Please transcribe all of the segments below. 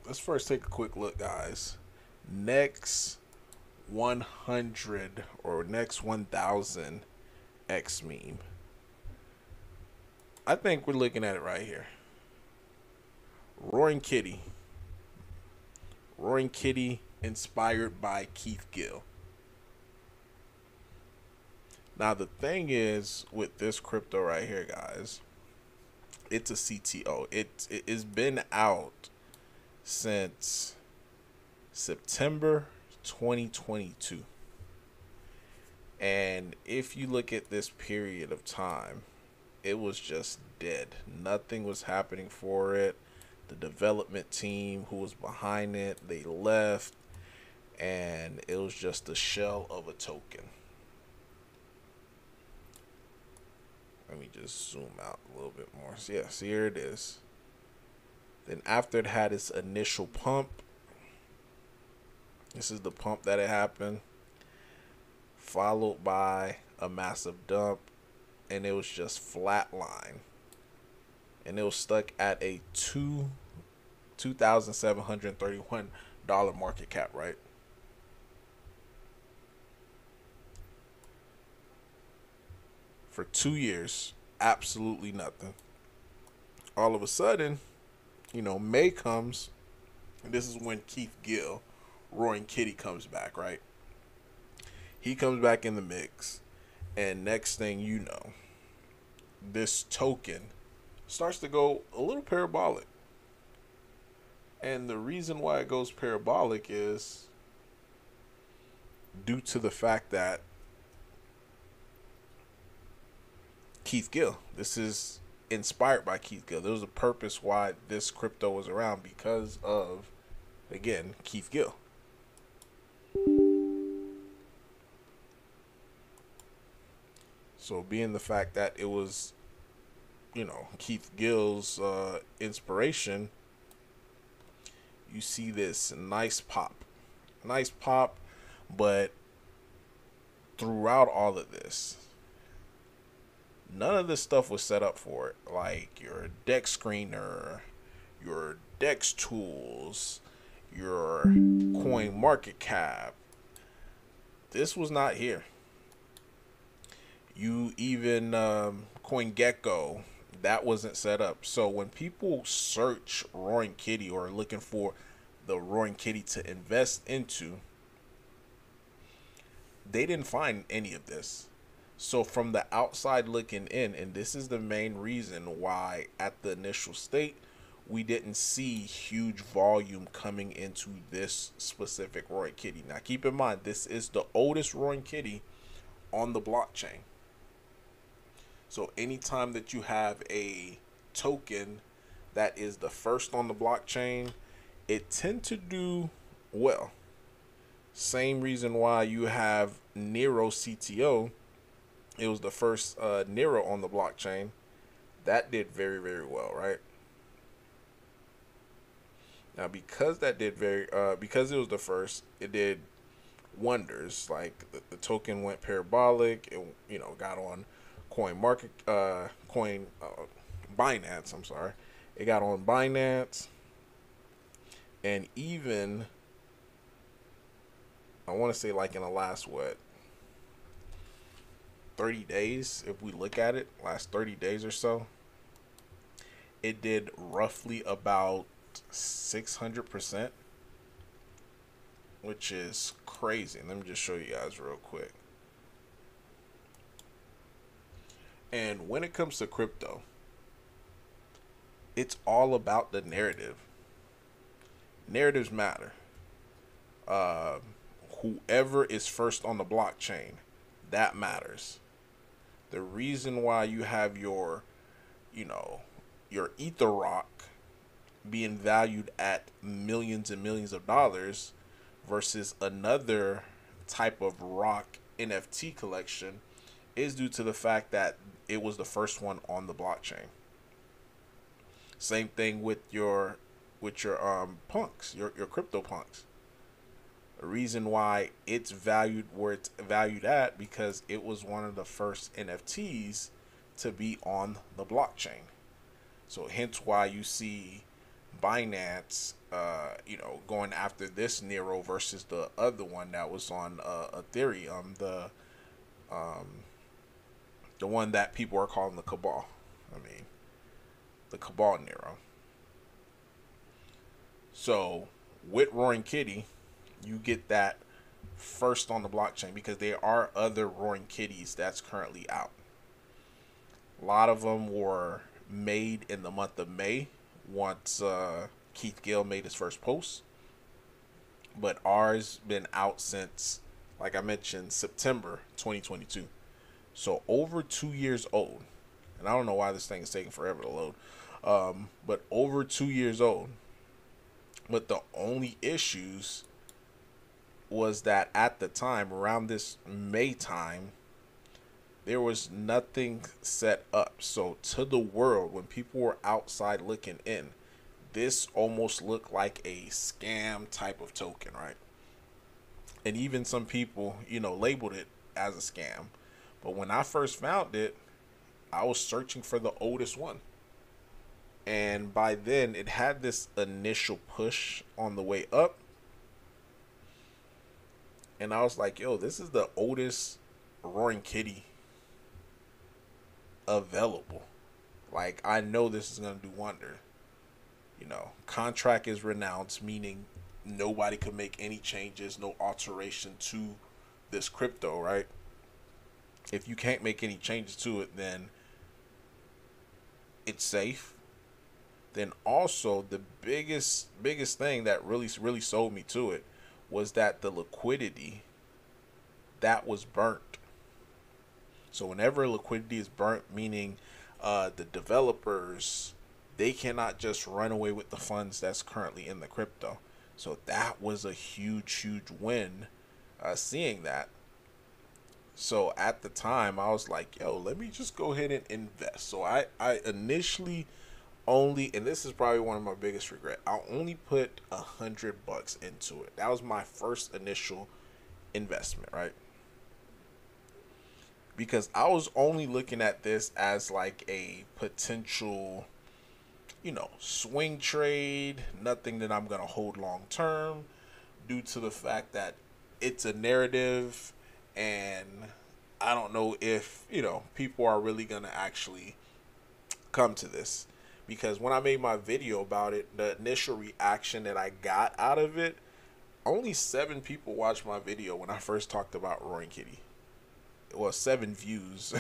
let's first take a quick look, guys. Next 100 or next 1000 X meme. I think we're looking at it right here. Roaring Kitty. Roaring Kitty inspired by Keith Gill. Now the thing is with this crypto right here, guys, it's a CTO. It's been out since September 2022. And if you look at this period of time, it was just dead. Nothing was happening for it. The development team who was behind it, they left, and it was just a shell of a token. Let me just zoom out a little bit more. So yes, here it is. Then after it had its initial pump, this is the pump that it happened, followed by a massive dump, and it was just flatline. And it was stuck at a $2,731 market cap, right? For 2 years, absolutely nothing. All of a sudden, May comes, and this is when Keith Gill, Roaring Kitty, comes back, right? He comes back in the mix, and next thing you know, this token starts to go a little parabolic. And the reason why it goes parabolic is due to the fact that Keith Gill, this is inspired by Keith Gill. There was a purpose why this crypto was around, because of, again, Keith Gill. So being the fact that it was, Keith Gill's inspiration, you see this nice pop. Nice pop, but throughout all of this, none of this stuff was set up for it. Like your DEX screener, your DEX tools, your coin market cap. This was not here. You even CoinGecko, that wasn't set up. So when people search Roaring Kitty or are looking for the Roaring Kitty to invest into, they didn't find any of this. So from the outside looking in, and this is the main reason why at the initial state we didn't see huge volume coming into this specific Roaring Kitty. Now keep in mind, this is the oldest Roaring Kitty on the blockchain. So anytime that you have a token that is the first on the blockchain, it tends to do well. Same reason why you have Nero CTO. It was the first Nero on the blockchain. That did very, very well, right? Now, because that did because it was the first, it did wonders. Like the token went parabolic. It got on Binance. I'm sorry, it got on Binance, and even I want to say like in the last 30 days, if we look at it, last 30 days or so, it did roughly about 600%, which is crazy. Let me just show you guys real quick. And when it comes to crypto, it's all about the narrative. Narratives matter. Whoever is first on the blockchain, that matters. The reason why you have your Ether Rock being valued at millions and millions of dollars versus another type of rock NFT collection is due to the fact that it was the first one on the blockchain. Same thing with your punks, your crypto punks. The reason why it's valued where it's valued at, because it was one of the first NFTs to be on the blockchain. So hence why you see Binance, going after this Nero versus the other one that was on Ethereum, um, the one that people are calling the Cabal. I mean, the Cabal Nero. So with Roaring Kitty, you get that first on the blockchain because there are other Roaring Kitties that's currently out. A lot of them were made in the month of May once Keith Gill made his first post, but ours been out since, like I mentioned, September 2022. So over 2 years old, and I don't know why this thing is taking forever to load, but over 2 years old. But the only issues was that at the time, around this May time, there was nothing set up. So to the world, when people were outside looking in, this almost looked like a scam type of token, right? And even some people, labeled it as a scam. But when I first found it, I was searching for the oldest one. And by then, it had this initial push on the way up. And I was like, yo, this is the oldest Roaring Kitty available. Like, I know this is going to do wonder. Contract is renounced, meaning nobody could make any changes, no alteration to this crypto, right? If you can't make any changes to it, then it's safe. Then also the biggest thing that really sold me to it was that the liquidity that was burnt. So whenever liquidity is burnt, meaning the developers, they cannot just run away with the funds that's currently in the crypto. So that was a huge win, seeing that. So at the time, I was like, yo, let me just go ahead and invest. So I initially only, and this is probably one of my biggest regret, I only put $100 into it. That was my first initial investment, right? Because I was only looking at this as like a potential, swing trade, nothing that I'm going to hold long term, due to the fact that it's a narrative and I don't know if, people are really going to actually come to this. Because when I made my video about it, the initial reaction that I got out of it, only 7 people watched my video when I first talked about Roaring Kitty. Well, 7 views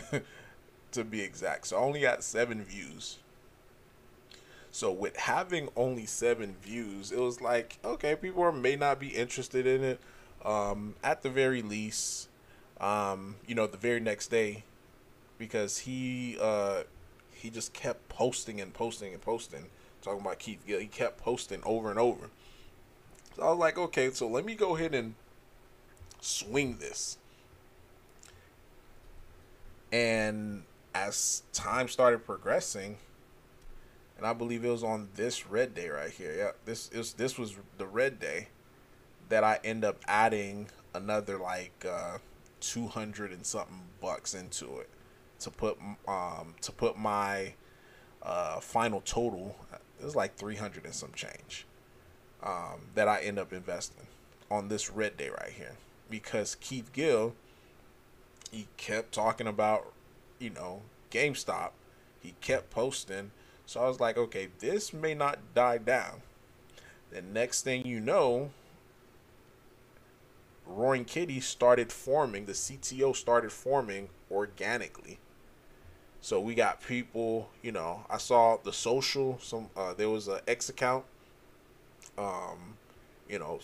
to be exact. So I only got 7 views. So with having only 7 views, it was like, okay, people may not be interested in it. At the very least, the very next day, because he just kept posting and posting and posting, talking about Keith Gill. He kept posting over and over. So I was like, okay, so let me go ahead and swing this. And as time started progressing, and I believe it was on this red day right here. Yeah, this was the red day that I end up adding another like 200 and something bucks into it to put my final total. It was like 300 and some change that I end up investing on this red day right here, because Keith Gill, he kept talking about GameStop. He kept posting. So I was like, okay, this may not die down. The next thing you know, Roaring Kitty started forming, the CTO started forming organically. So we got people, I saw the social, there was an X account,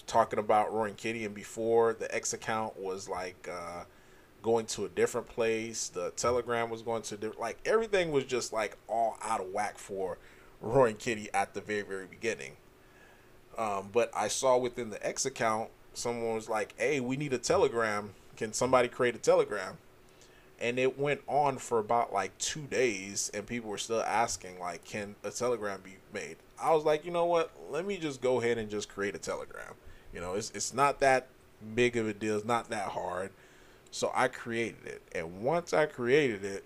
talking about Roaring Kitty, and before the X account was like going to a different place, the Telegram was going to like everything was just like all out of whack for Roaring Kitty at the very beginning. But I saw within the X account, someone was like, hey, we need a Telegram. Can somebody create a Telegram? And it went on for about like 2 days, and people were still asking, like, can a Telegram be made? I was like, you know what? Let me just go ahead and just create a Telegram. It's not that big of a deal. It's not that hard. So I created it. And once I created it,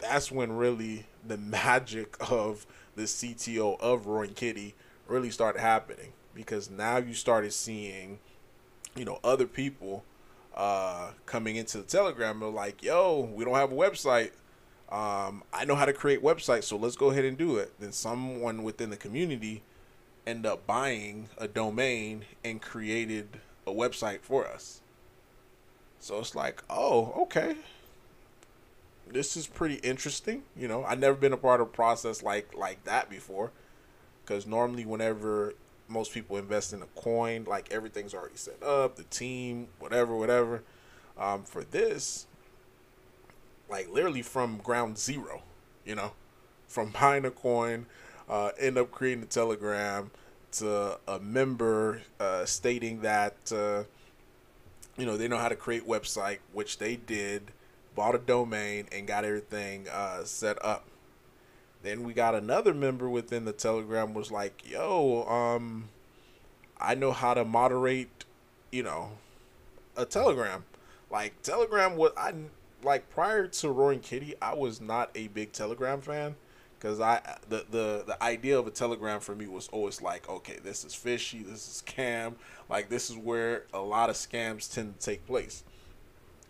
that's when really the magic of the CTO of Roaring Kitty really started happening, because now you started seeing, other people coming into the Telegram are like, yo, we don't have a website. I know how to create websites, so let's go ahead and do it. Then someone within the community end up buying a domain and created a website for us. So it's like, oh, okay, this is pretty interesting. I've never been a part of a process like that before, because normally whenever most people invest in a coin, like everything's already set up, the team, whatever. For this, like literally from ground zero, you know, from buying a coin, end up creating a Telegram, to a member stating that they know how to create website, which they did, bought a domain and got everything set up. Then we got another member within the Telegram was like, yo, I know how to moderate, a Telegram. Like Telegram was I like prior to Roaring Kitty, I was not a big Telegram fan, because the idea of a Telegram for me was always like, okay, this is fishy, this is scam, like this is where a lot of scams tend to take place.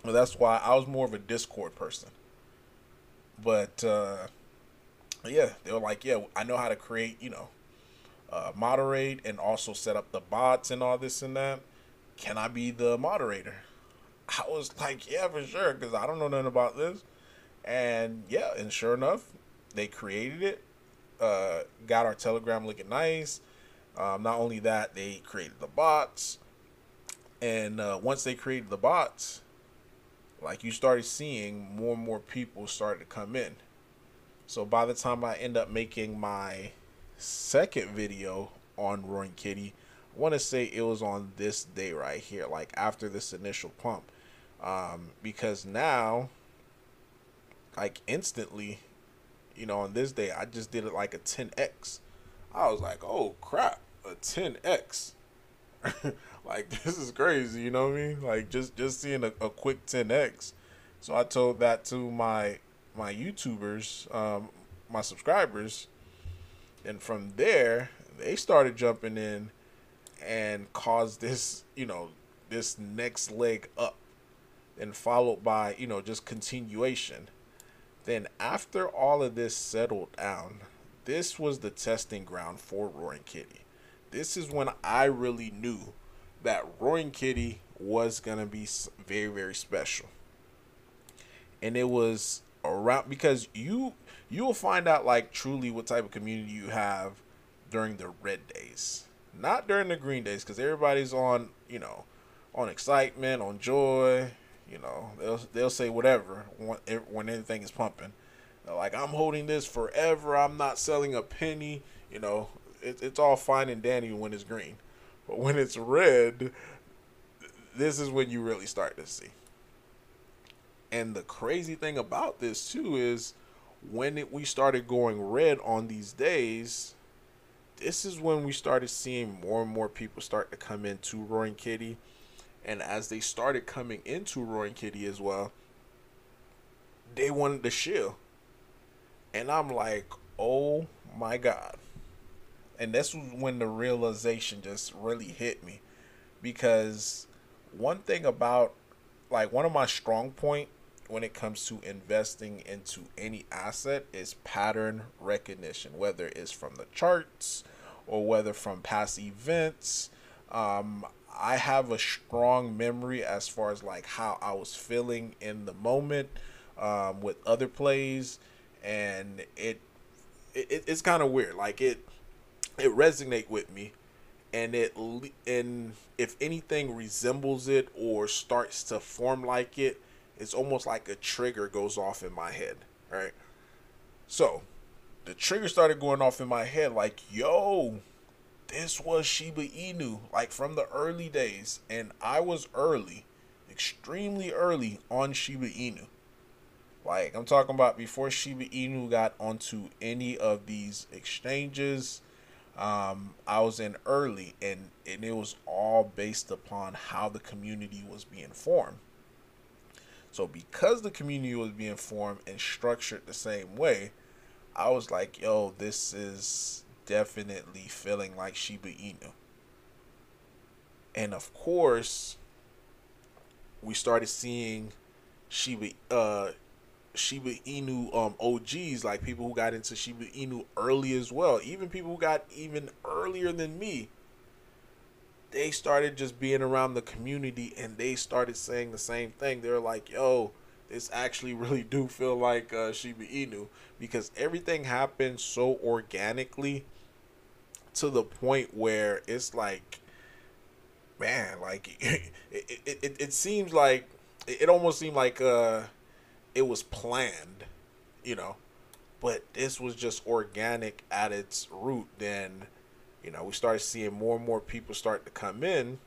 Well, that's why I was more of a Discord person. But yeah, they were like, yeah, I know how to create, moderate and also set up the bots and all this and that. Can I be the moderator? I was like, yeah, for sure, because I don't know nothing about this. And yeah, and sure enough, they created it, got our Telegram looking nice. Not only that, they created the bots. And once they created the bots, like you started seeing more and more people started to come in. So by the time I end up making my second video on Roaring Kitty, I want to say it was on this day right here, like after this initial pump. Because now, like instantly, on this day, I just did it like a 10x. I was like, oh crap, a 10x. Like this is crazy, you know what I mean? Like just seeing a quick 10x. So I told that to my YouTubers, my subscribers, and from there they started jumping in and caused this, this next leg up, and followed by, just continuation. Then after all of this settled down, this was the testing ground for Roaring Kitty. This is when I really knew that Roaring Kitty was gonna be very, very special. And it was around, because you'll find out like truly what type of community you have during the red days, not during the green days, because everybody's on, on excitement, on joy. They'll say whatever when anything is pumping. They're like, I'm holding this forever, I'm not selling a penny. It's all fine and dandy when it's green, but when it's red, this is when you really start to see. And the crazy thing about this too is when we started going red on these days, this is when we started seeing more and more people start to come into Roaring Kitty. And as they started coming into Roaring Kitty as well, they wanted to shill. And I'm like, oh my God. And this was when the realization just really hit me. Because one thing about, like, one of my strong point when it comes to investing into any asset is pattern recognition, whether it's from the charts or whether from past events. I have a strong memory as far as like how I was feeling in the moment with other plays, and it's kind of weird. Like it resonate with me, and if anything resembles it or starts to form like it, it's almost like a trigger goes off in my head, right? So the trigger started going off in my head like, yo, this was Shiba Inu, like from the early days, and I was early, extremely early on Shiba Inu. Like I'm talking about before Shiba Inu got onto any of these exchanges. I was in early, and it was all based upon how the community was being formed. So because the community was being formed and structured the same way, I was like, yo, this is definitely feeling like Shiba Inu. And of course, we started seeing Shiba Inu OGs, like people who got into Shiba Inu early as well. Even people who got even earlier than me, they started just being around the community and they started saying the same thing. They're like, yo, this actually really do feel like Shiba Inu, because everything happened so organically to the point where it's like, man, like it seems like it almost seemed like it was planned, you know, but this was just organic at its root. Then, we started seeing more and more people start to come in,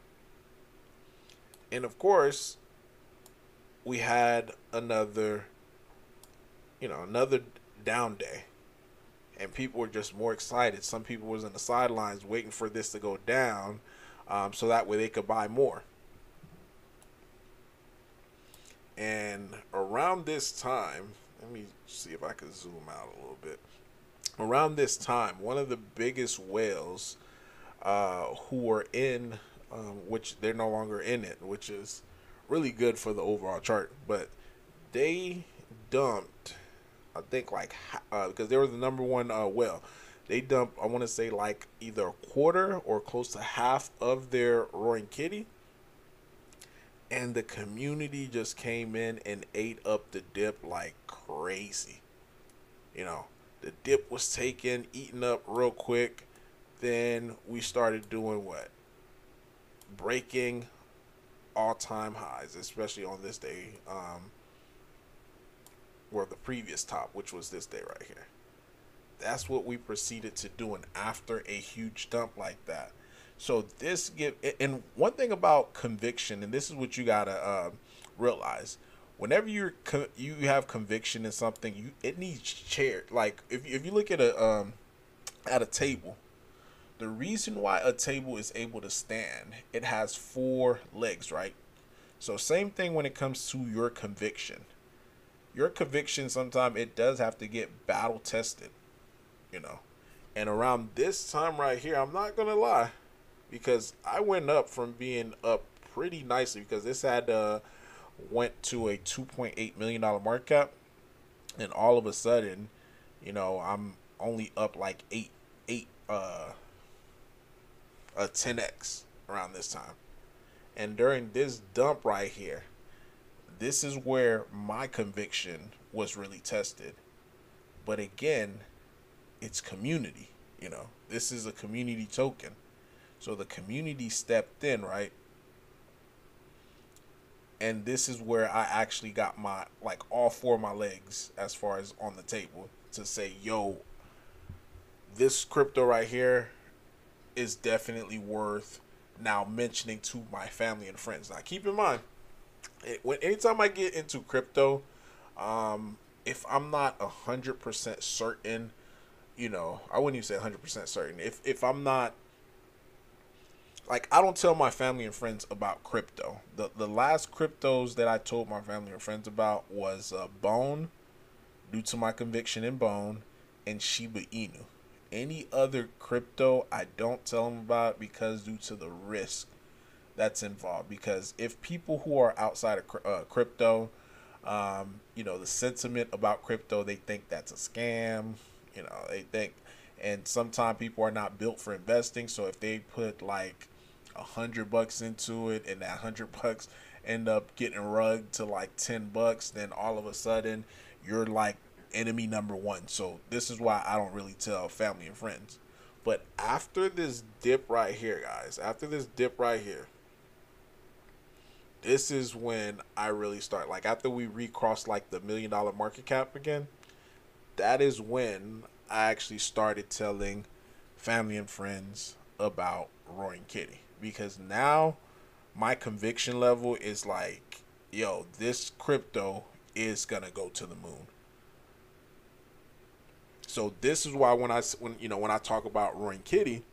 and of course, we had another down day, and people were just more excited. Some people was in the sidelines waiting for this to go down, so that way they could buy more. And around this time, let me see if I can zoom out a little bit. Around this time, one of the biggest whales who were in, which they're no longer in it, which is really good for the overall chart, but they dumped, I think, like, because they were the number one whale. They dumped, I want to say, like either a quarter or close to half of their Roaring Kitty, and the community just came in and ate up the dip like crazy. You know, the dip was taken, eaten up real quick. Then we started doing what? Breaking all-time highs, especially on this day, or the previous top, which was this day right here. That's what we proceeded to do, and after a huge dump like that. So this give, and one thing about conviction, and this is what you gotta realize: whenever you have conviction in something, it needs chair. Like if you look at a table, the reason why a table is able to stand, it has four legs, right? So same thing when it comes to your conviction. Your conviction, sometimes it does have to get battle tested, you know. And around this time right here, I'm not gonna lie, because I went up from being up pretty nicely, because this had went to a $2.8 million market cap, and all of a sudden, I'm only up like a 10x around this time. And during this dump right here, this is where my conviction was really tested. But again, it's community, This is a community token. So the community stepped in, right? And this is where I actually got my, like, all four of my legs as far as on the table to say, yo, this crypto right here is definitely worth now mentioning to my family and friends. Now, keep in mind, anytime I get into crypto, if I'm not 100% certain, I wouldn't even say 100% certain. If I'm not, like, I don't tell my family and friends about crypto. The last cryptos that I told my family and friends about was Bone, due to my conviction in Bone, and Shiba Inu. Any other crypto, I don't tell them about, because due to the risk that's involved. Because if people who are outside of crypto, the sentiment about crypto, they think that's a scam. They think, and sometimes people are not built for investing. So if they put like $100 into it, and that $100 end up getting rugged to like $10, then all of a sudden you're like enemy number one. So this is why I don't really tell family and friends. But after this dip right here, guys, this is when I really start, like, after we recrossed like the $1 million market cap again, that is when I actually started telling family and friends about Roaring Kitty, because now my conviction level is like, yo, this crypto is gonna go to the moon. So this is why when I talk about Roaring Kitty,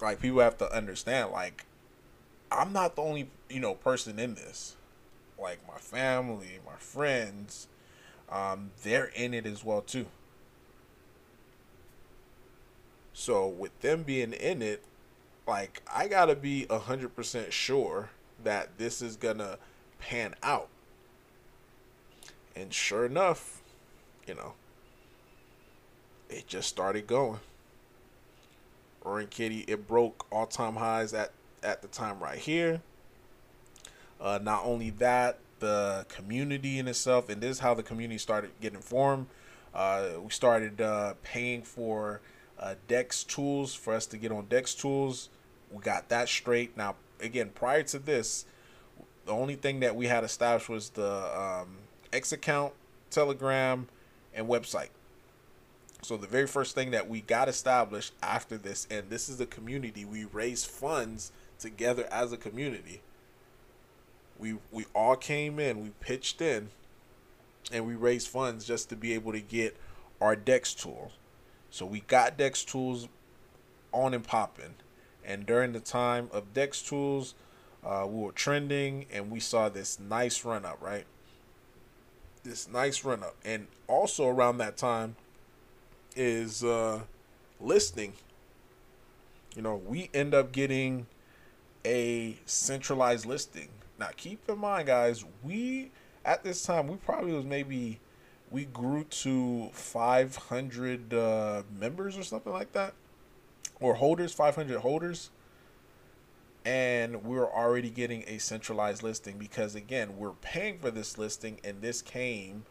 like, people have to understand, like, I'm not the only person in this. like my family, my friends, they're in it as well too. So with them being in it, like I gotta be 100% sure that this is gonna pan out. And sure enough, you know, it just started going. Roaring Kitty, it broke all time highs at the time right here. Not only that, the community in itself, and this is how the community started getting formed. We started paying for Dex tools for us to get on Dex tools. We got that straight. Now, again, prior to this, the only thing that we had established was the X account, Telegram, and website. So the very first thing that we got established after this, and this is the community, we raised funds together as a community. We all came in, we pitched in, and we raised funds just to be able to get our Dex tools. So we got Dex tools on and popping. And during the time of Dex tools, we were trending, and we saw this nice run up, right? This nice run up. And also around that time is listing. You know, we end up getting a centralized listing. Now, keep in mind, guys, we at this time we probably was maybe we grew to 500 members or something like that, or holders, 500 holders, and we were already getting a centralized listing because again, we're paying for this listing, and this came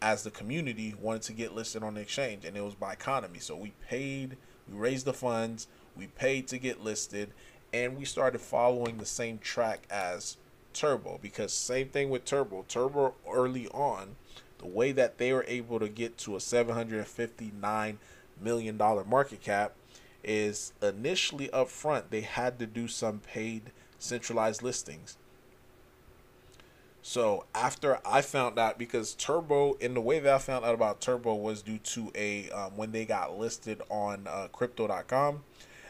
as the community wanted to get listed on the exchange, and it was by economy. So we paid, we raised the funds, we paid to get listed, and we started following the same track as Turbo, because same thing with Turbo early on, the way that they were able to get to a $759 million market cap is initially up front they had to do some paid centralized listings. So after I found out, because Turbo, in the way that I found out about Turbo was due to a when they got listed on crypto.com.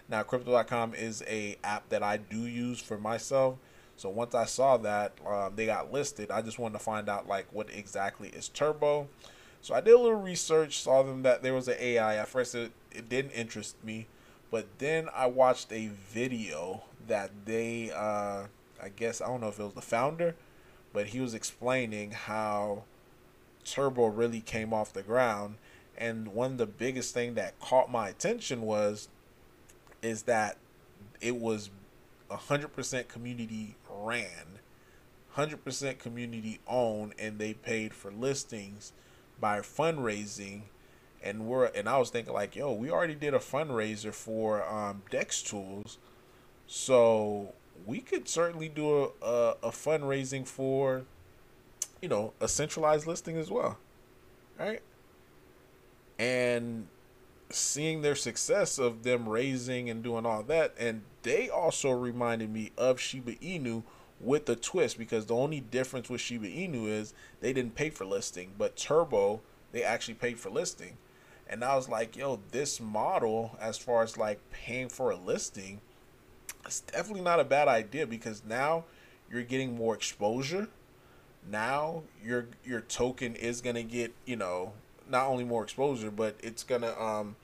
Now crypto.com is a app that I do use for myself. So once I saw that they got listed, I just wanted to find out like what exactly is Turbo. So I did a little research, saw them that there was an AI. At first it didn't interest me, but then I watched a video that they I guess I don't know if it was the founder, but he was explaining how Turbo really came off the ground. And one of the biggest thing that caught my attention is that it was 100% community ran, 100% community owned, and they paid for listings by fundraising. And I was thinking like, yo, we already did a fundraiser for Dex tools, so we could certainly do a fundraising for, you know, a centralized listing as well, right? And seeing their success of them raising and doing all that, and they also reminded me of Shiba Inu with a twist, because the only difference with Shiba Inu is they didn't pay for listing, but Turbo, they actually paid for listing. And I was like, yo, this model as far as like paying for a listing, it's definitely not a bad idea, because now you're getting more exposure. Now your token is gonna get, you know, not only more exposure, but it's gonna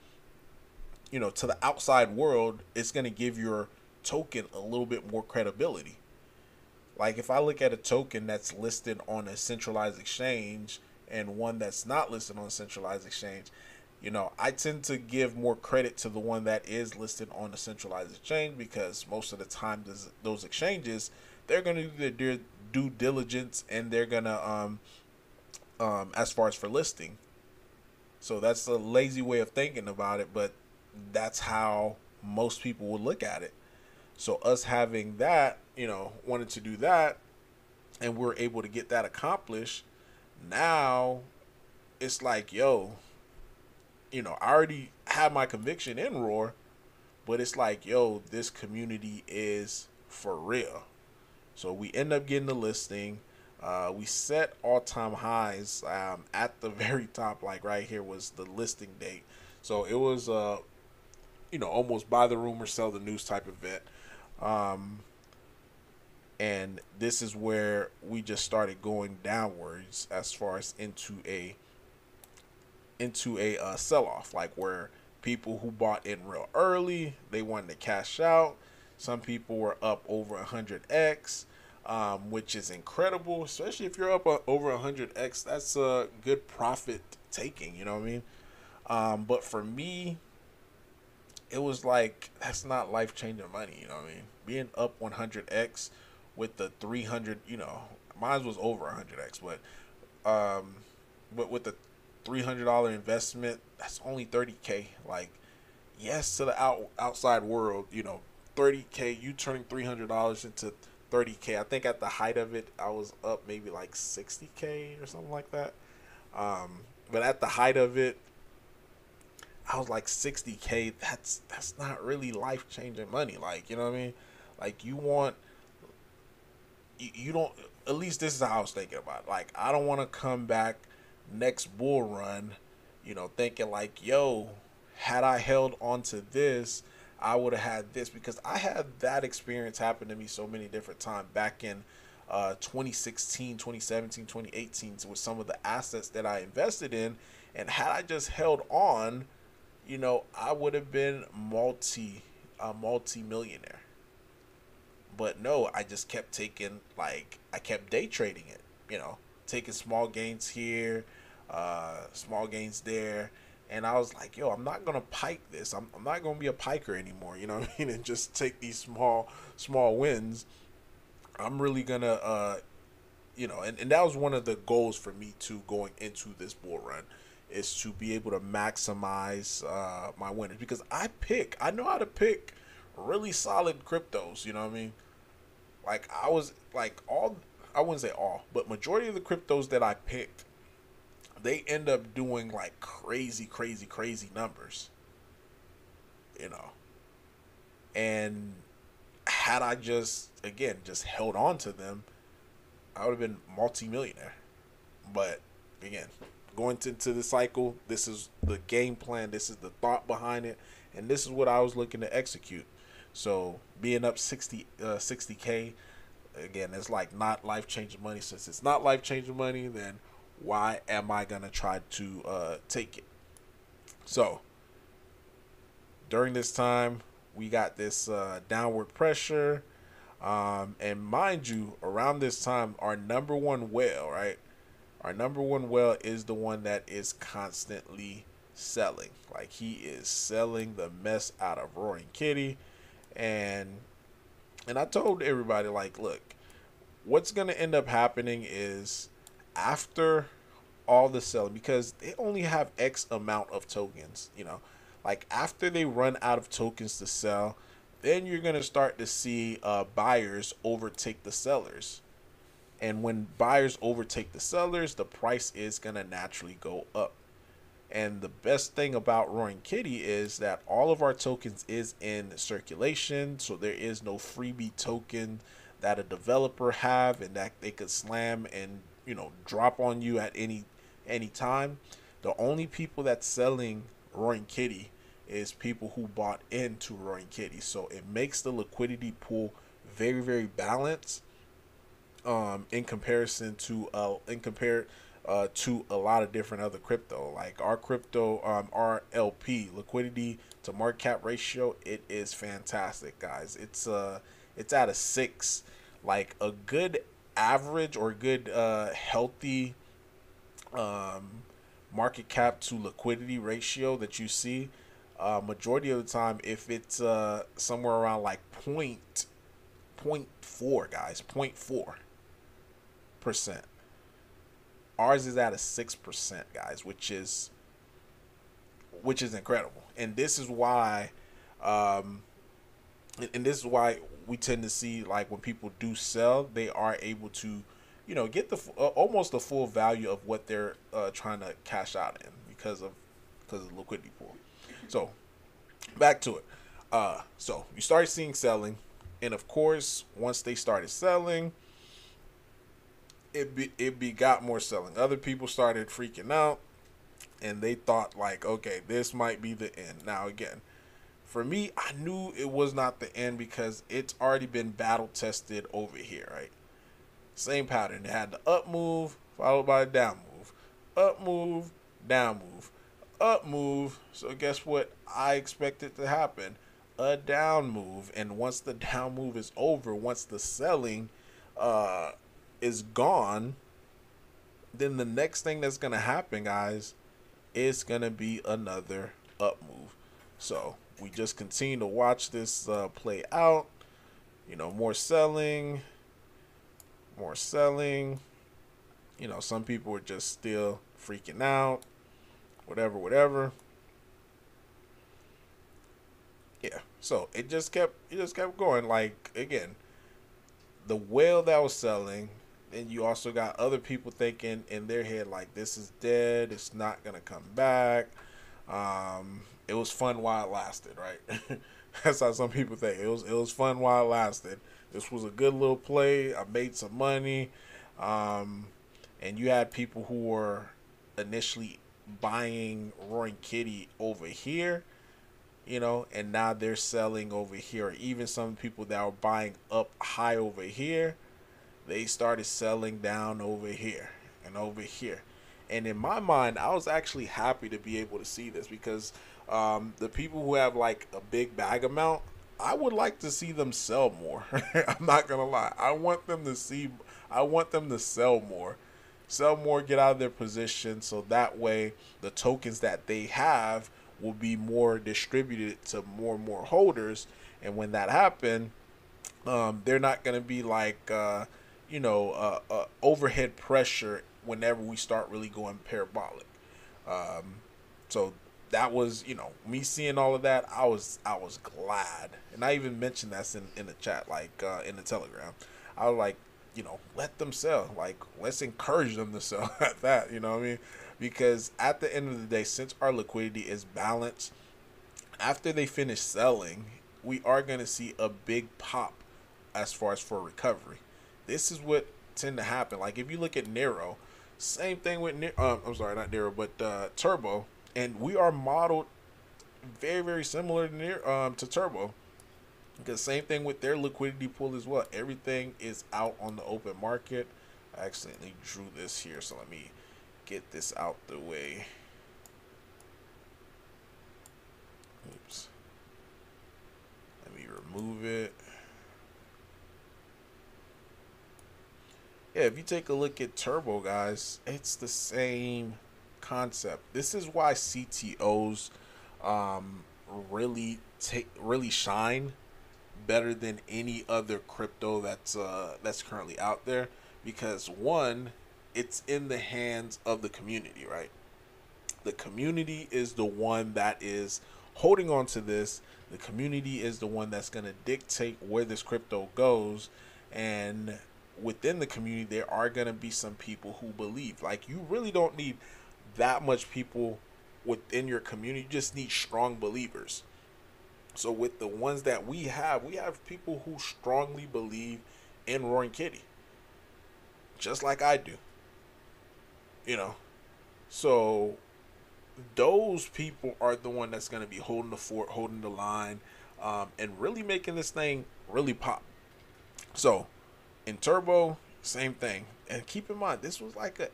you know, to the outside world, it's gonna give your token a little bit more credibility. Like if I look at a token that's listed on a centralized exchange and one that's not listed on a centralized exchange, you know, I tend to give more credit to the one that is listed on a centralized exchange, because most of the time those exchanges, they're going to do their due diligence, and they're going to as far as for listing. So that's a lazy way of thinking about it, but that's how most people would look at it. So us having that, you know, wanted to do that, and we're able to get that accomplished. Now it's like, yo, you know, I already have my conviction in Roar, but it's like, yo, this community is for real. So we end up getting the listing. We set all-time highs at the very top. Like right here was the listing date. So it was, you know, almost buy the rumor, sell the news type event. and this is where we just started going downwards as far as into a sell off, like where people who bought in real early, they wanted to cash out. Some people were up over 100x, which is incredible, especially if you're up over 100x. That's a good profit taking, you know what I mean? But for me, it was like, that's not life changing money, you know what I mean? Being up 100x with the 300, mine was over 100x, but with the $300 investment, that's only 30K. Like, yes, to the outside world, 30K, you turning $300 into 30K. I think at the height of it, I was up maybe like 60K or something like that. But at the height of it, I was like 60K. That's not really life changing money. Like, you know what I mean? Like, you don't. At least this is how I was thinking about it. Like, I don't want to come back next bull run, thinking like, yo, had I held on to this, I would have had this, because I had that experience happen to me so many different times back in 2016, 2017, 2018 with some of the assets that I invested in. And had I just held on, I would have been multi-millionaire. But no, I just kept I kept day trading it, taking small gains here, small gains there. And I was like, yo, I'm not going to pike this. I'm not going to be a piker anymore, you know what I mean? And just take these small wins. I'm really going to, and that was one of the goals for me too, going into this bull run, is to be able to maximize my winners, because I know how to pick really solid cryptos, you know what I mean? Like, I was like, I wouldn't say all, but majority of the cryptos that I picked, they end up doing like crazy numbers, and had I just held on to them, I would have been multi-millionaire. But again, going into the cycle, this is the game plan, this is the thought behind it, and this is what I was looking to execute. So being up 60K, again, it's like not life changing money. Since it's not life changing money, then why am I gonna try to take it? So during this time, we got this downward pressure, and mind you, around this time, our number one whale, right? Our number one whale is the one that is constantly selling. Like, he is selling the mess out of Roaring Kitty. And I told everybody, like, look, what's going to end up happening is, after all the selling, because they only have X amount of tokens, like after they run out of tokens to sell, then you're going to start to see buyers overtake the sellers. And when buyers overtake the sellers, the price is going to naturally go up. And the best thing about Roaring Kitty is that all of our tokens is in circulation, so there is no freebie token that a developer have and that they could slam and drop on you at any time. The only people that's selling Roaring Kitty is people who bought into Roaring Kitty, so it makes the liquidity pool very balanced, in comparison to a lot of different other crypto. Like our crypto, our LP, liquidity to market cap ratio, it is fantastic, guys. It's at a 6. Like, a good average or good healthy market cap to liquidity ratio that you see, majority of the time, if it's somewhere around like point 0.4, guys, 0.4%. Ours is at a 6%, guys, which is incredible. And this is why, we tend to see, like, when people do sell, they are able to, get the almost the full value of what they're trying to cash out in, because of the liquidity pool. So back to it. So you started seeing selling, and of course, once they started selling, it begot more selling. Other people started freaking out, and they thought, like, okay, this might be the end. Now, again, For me, I knew it was not the end because it's already been battle tested over here, right? Same pattern. They had the up move followed by a down move, up move, down move, up move. So guess what? I expected to happen a down move, and once the down move is over, once the selling uh, is gone, then the next thing that's gonna happen, guys, is gonna be another up move. So we just continue to watch this play out. You know, more selling, more selling. You know, some people are just still freaking out, whatever, whatever. Yeah. So it just kept going. Like again, the whale that was selling, and you also got other people thinking in their head like this is dead, it's not gonna come back. It was fun while it lasted, right? That's how some people think. It was fun while it lasted. This was a good little play. I made some money. Um, and you had people who were initially buying Roaring Kitty over here, you know, and now they're selling over here. Or even some people that were buying up high over here, they started selling down over here and over here. And in my mind, I was actually happy to be able to see this because the people who have like a big bag amount, I would like to see them sell more. I'm not gonna lie. I want them to sell more, get out of their position, so that way the tokens that they have will be more distributed to more and more holders. And when that happens, they're not going to be like overhead pressure whenever we start really going parabolic. So that was, me seeing all of that. I was glad, and I even mentioned that in the chat, like in the Telegram. I was like, let them sell. Like, let's encourage them to sell at that. You know what I mean? Because at the end of the day, since our liquidity is balanced, after they finish selling, we are going to see a big pop as far as for recovery. This is what tend to happen. Like if you look at Nero, same thing with I'm sorry, not Nero, but Turbo, and we are modeled very very similar to Turbo. Because same thing with their liquidity pool as well. Everything is out on the open market. I accidentally drew this here, so let me get this out the way. Oops. Let me remove it. Yeah, if you take a look at Turbo, guys, it's the same concept. This is why CTOs really shine better than any other crypto that's currently out there, because one, it's in the hands of the community, right? The community is the one that is holding on to this. The community is the one that's going to dictate where this crypto goes. And within the community, there are going to be some people who believe. Like, you really don't need that much people within your community. You just need strong believers. So with the ones that we have people who strongly believe in Roaring Kitty, just like I do. So those people are the one that's going to be holding the fort, holding the line, and really making this thing really pop. So in Turbo, same thing. And keep in mind, this was like a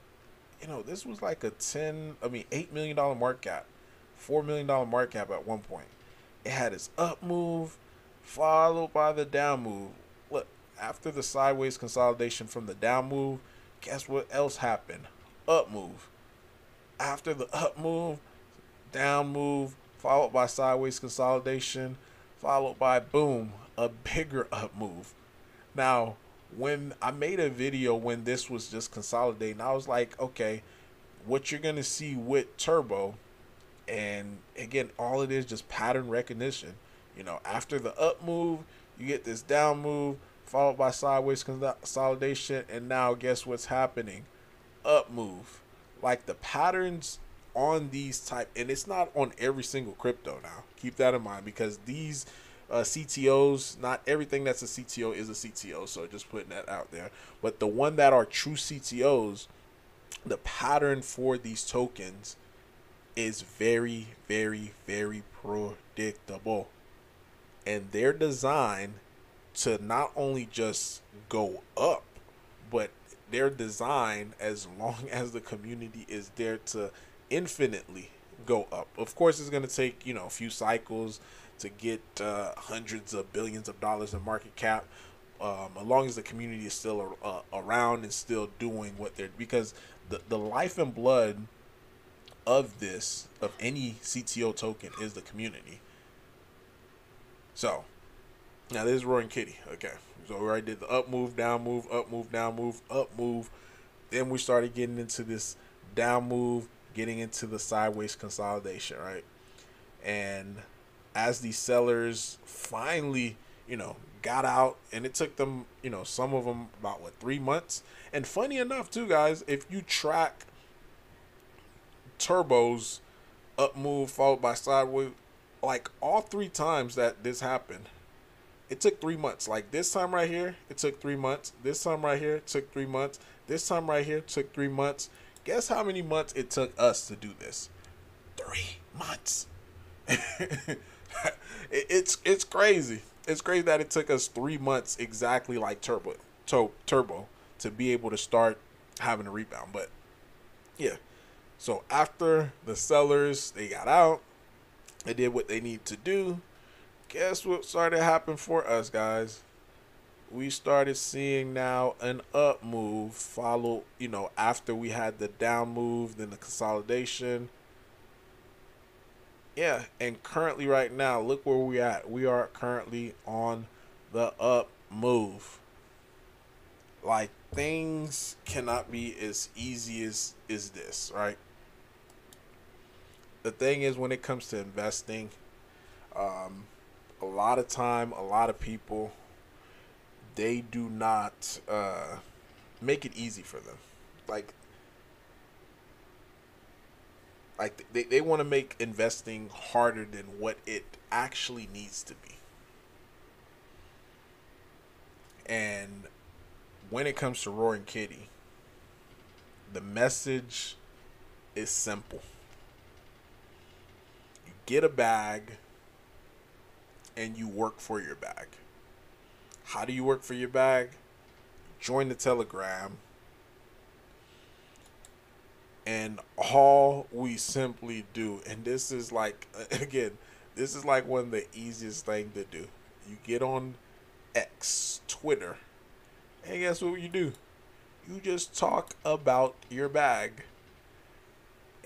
$8 million market cap, $4 million market cap at one point. It had its up move, followed by the down move. Look, after the sideways consolidation from the down move, guess what else happened? Up move. After the up move, down move, followed by sideways consolidation, followed by boom, a bigger up move. Now, when I made a video when this was just consolidating, I was like, okay, what you're gonna see with Turbo, and again, all it is just pattern recognition. After the up move, you get this down move, followed by sideways consolidation, and now guess what's happening? Up move. Like the patterns on these type, and it's not on every single crypto now. Keep that in mind, because these CTOs, not everything that's a CTO is a CTO, so just putting that out there. But the one that are true CTOs, the pattern for these tokens is very, very, very predictable. and they're designed to not only just go up, but they're designed as long as the community is there to infinitely go up. Of course, it's going to take, you know, a few cycles to get hundreds of billions of dollars in market cap. As long as the community is still around and still doing what they're, because the life and blood of this, of any CTO token, is the community. So now this is Roaring Kitty. Okay, so we already did the up move, down move, up move, down move, up move. Then we started getting into this down move, getting into the sideways consolidation, right? And as these sellers finally, you know, got out, and it took them, you know, some of them about, what, 3 months. And funny enough too, guys, if you track Turbo's up move followed by sideways, like all 3 times that this happened, it took 3 months. Like this time right here, it took 3 months. This time right here, it took 3 months. This time right here, it took 3 months. Guess how many months it took us to do this? 3 months. It's crazy. It's crazy that it took us 3 months exactly like Turbo to be able to start having a rebound. But yeah, so after the sellers, they got out, they did what they need to do. Guess what started happening for us, guys? We started seeing now an up move follow, you know, after we had the down move, then the consolidation. Yeah, and currently right now, look where we at. We are currently on the up move. Like, things cannot be as easy as this, right? The thing is, when it comes to investing, a lot of time, a lot of people, they do not make it easy for them. Like they want to make investing harder than what it actually needs to be. And when it comes to Roaring Kitty, the message is simple. You get a bag and you work for your bag. How do you work for your bag? Join the Telegram. And all we simply do, and this is like, again, this is like one of the easiest things to do. You get on X, Twitter, and guess what you do? You just talk about your bag.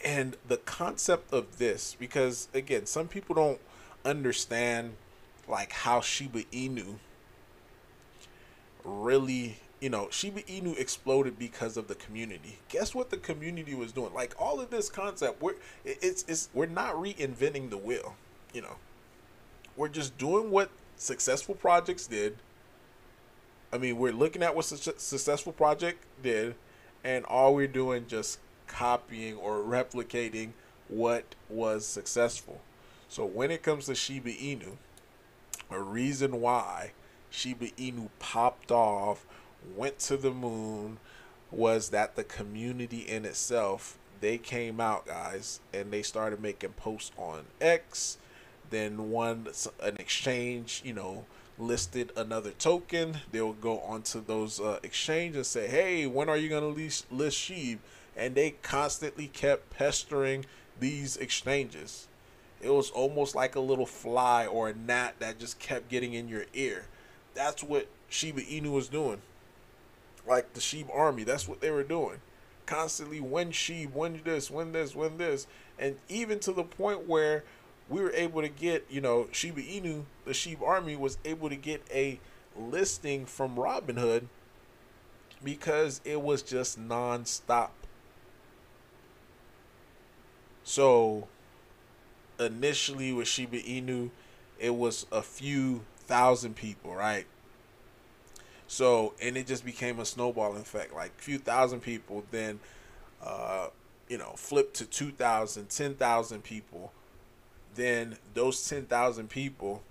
And the concept of this, because again, some people don't understand like how Shiba Inu really, you know, Shiba Inu exploded because of the community. Guess what the community was doing? Like all of this concept, we're not reinventing the wheel. You know, we're just doing what successful projects did. I mean, we're looking at what successful project did, and all we're doing just copying or replicating what was successful. So when it comes to Shiba Inu, a reason why Shiba Inu popped off, went to the moon, was that the community in itself, they came out, guys, and they started making posts on X. Then an exchange, you know, listed another token. They'll go onto those exchanges and say, hey, when are you going to list SHIB? And they constantly kept pestering these exchanges. It was almost like a little fly or a gnat that just kept getting in your ear. That's what Shiba Inu was doing. Like the SHIB army, that's what they were doing. Constantly, when SHIB, when this, when this, when this. And even to the point where we were able to get, you know, Shiba Inu, the SHIB army was able to get a listing from Robinhood because it was just non-stop. So initially with Shiba Inu, it was a few thousand people, right? So, and it just became a snowball effect, like a few thousand people, then, you know, flipped to 2,000, 10,000 people. Then those 10,000 people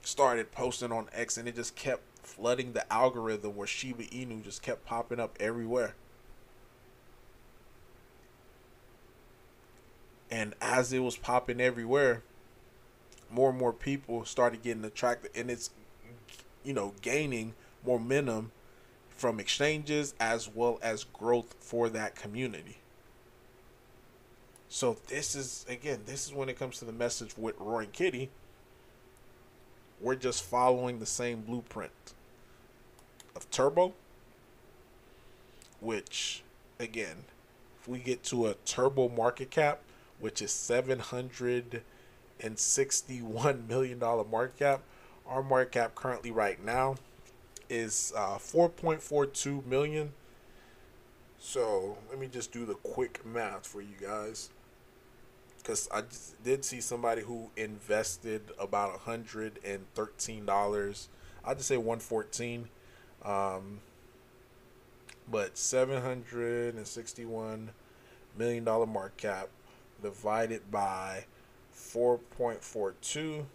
started posting on X, and it just kept flooding the algorithm where Shiba Inu just kept popping up everywhere. And as it was popping everywhere, more and more people started getting attracted, and it's, gaining momentum from exchanges as well as growth for that community. So this is when it comes to the message with Roy and Kitty, we're just following the same blueprint of Turbo, which, again, if we get to a Turbo market cap, which is $761 million market cap, our market cap currently right now is 4.42 million. So let me just do the quick math for you guys, because I did see somebody who invested about $113. I'd just say 114. But $761 million market cap divided by 4.42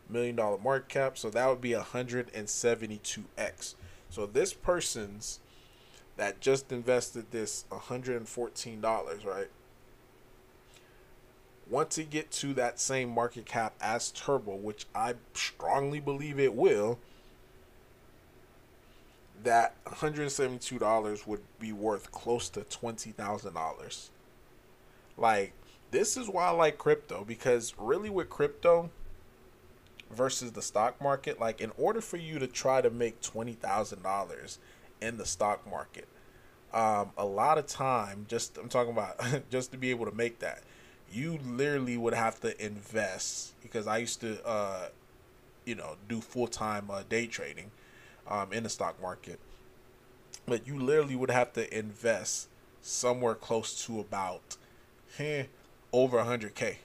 million dollar market cap, so that would be 172x. So this person's that just invested this $114, right? Once it get to that same market cap as Turbo, which I strongly believe it will, that $172 would be worth close to $20,000. Like, this is why I like crypto, because really with crypto versus the stock market, like, in order for you to try to make $20,000 in the stock market, a lot of time, I'm talking about just to be able to make that, you literally would have to invest, because I used to do full-time day trading in the stock market, but you literally would have to invest somewhere close to about over 100K,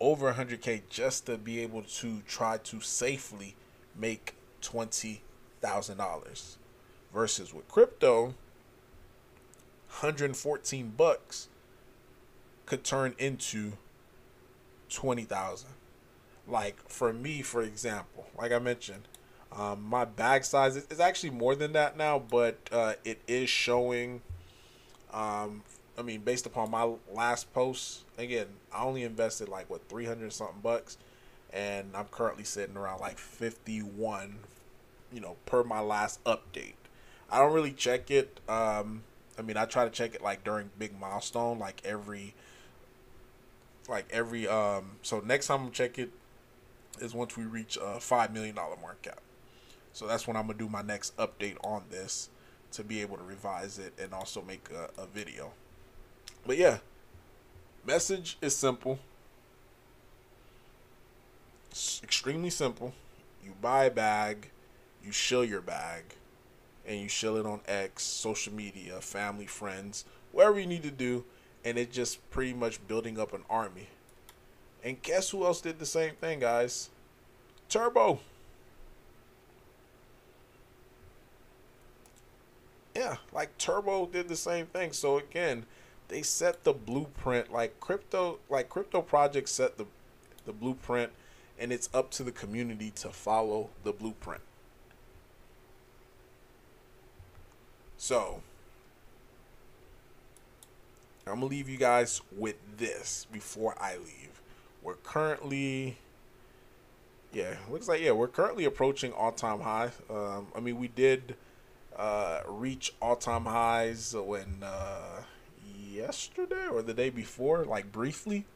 over 100K, just to be able to try to safely make $20,000. Versus with crypto, $114 could turn into 20,000. Like, for me, for example, like I mentioned, my bag size is actually more than that now, but it is showing, based upon my last post, again, I only invested like 300 something bucks, and I'm currently sitting around like 51, per my last update. I don't really check it. I try to check it like during big milestone, like every so next time I'm check it is once we reach a $5 million market cap. So that's when I'm gonna do my next update on this, to be able to revise it and also make a video. But yeah, message is simple. It's extremely simple. You buy a bag, you shill your bag, and you shill it on X, social media, family, friends, wherever you need to do, and it's just pretty much building up an army. And guess who else did the same thing, guys? Turbo. Yeah, like Turbo did the same thing. So again, they set the blueprint, like crypto projects set the blueprint, and it's up to the community to follow the blueprint. So I'm gonna leave you guys with this before I leave. We're currently, we're currently approaching all-time high. We did reach all-time highs when yesterday or the day before, like briefly.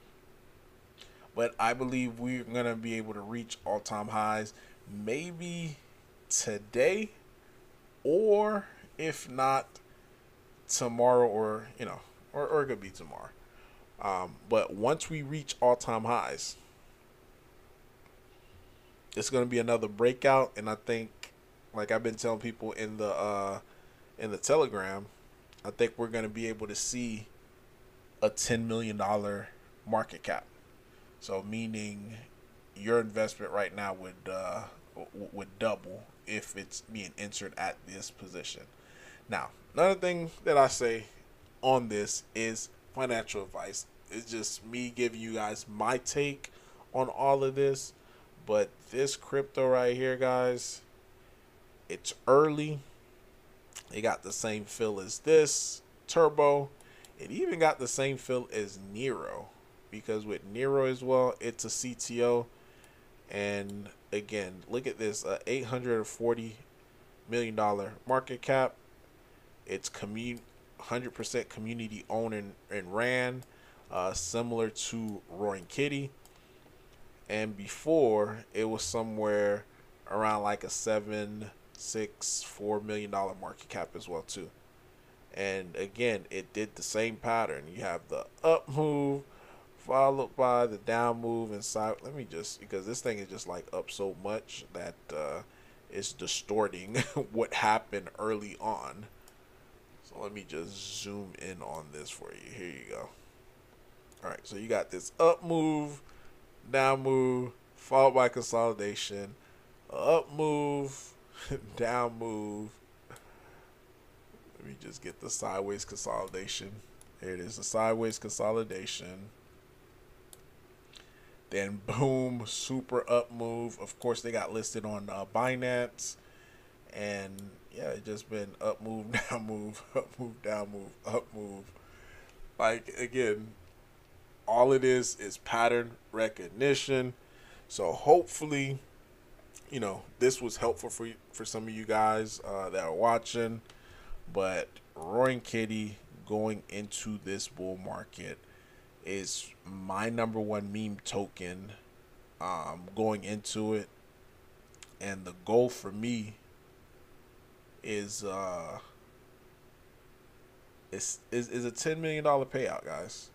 But I believe we're gonna be able to reach all-time highs maybe today, or if not tomorrow, or it could be tomorrow. But once we reach all-time highs, it's going to be another breakout. And I think, like I've been telling people in the Telegram, I think we're going to be able to see a $10 million market cap. So meaning your investment right now would double if it's being entered at this position. Now, another thing that I say on this is financial advice. It's just me giving you guys my take on all of this. But this crypto right here, guys, it's early. It got the same feel as this. Turbo. It even got the same feel as Nero, because with Nero as well, it's a CTO. And again, look at this, $840 million market cap. It's 100% community owned and ran, similar to Roaring Kitty. And before, it was somewhere around like a 764 million dollar market cap as well too. And again, it did the same pattern. You have the up move followed by the down move inside. Let me just, because this thing is just like up so much that it's distorting what happened early on. So let me just zoom in on this for you. Here you go. All right, so you got this up move, down move, followed by consolidation, up move, down move. Let me just get the sideways consolidation. There it is, the sideways consolidation. Then boom, super up move. Of course, they got listed on Binance. And yeah, it just been up move, down move, up move, down move, up move. Like, again, all it is pattern recognition. So hopefully, you know, this was helpful for some of you guys that are watching. But Roaring Kitty going into this bull market is my number one meme token going into it. And the goal for me is a $10 million payout, guys.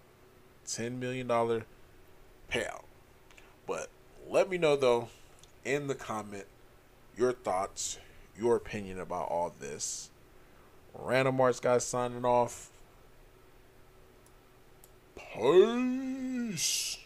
$10 million payout. But let me know though in the comment your thoughts, your opinion about all this. Random Arts guys signing off. Peace.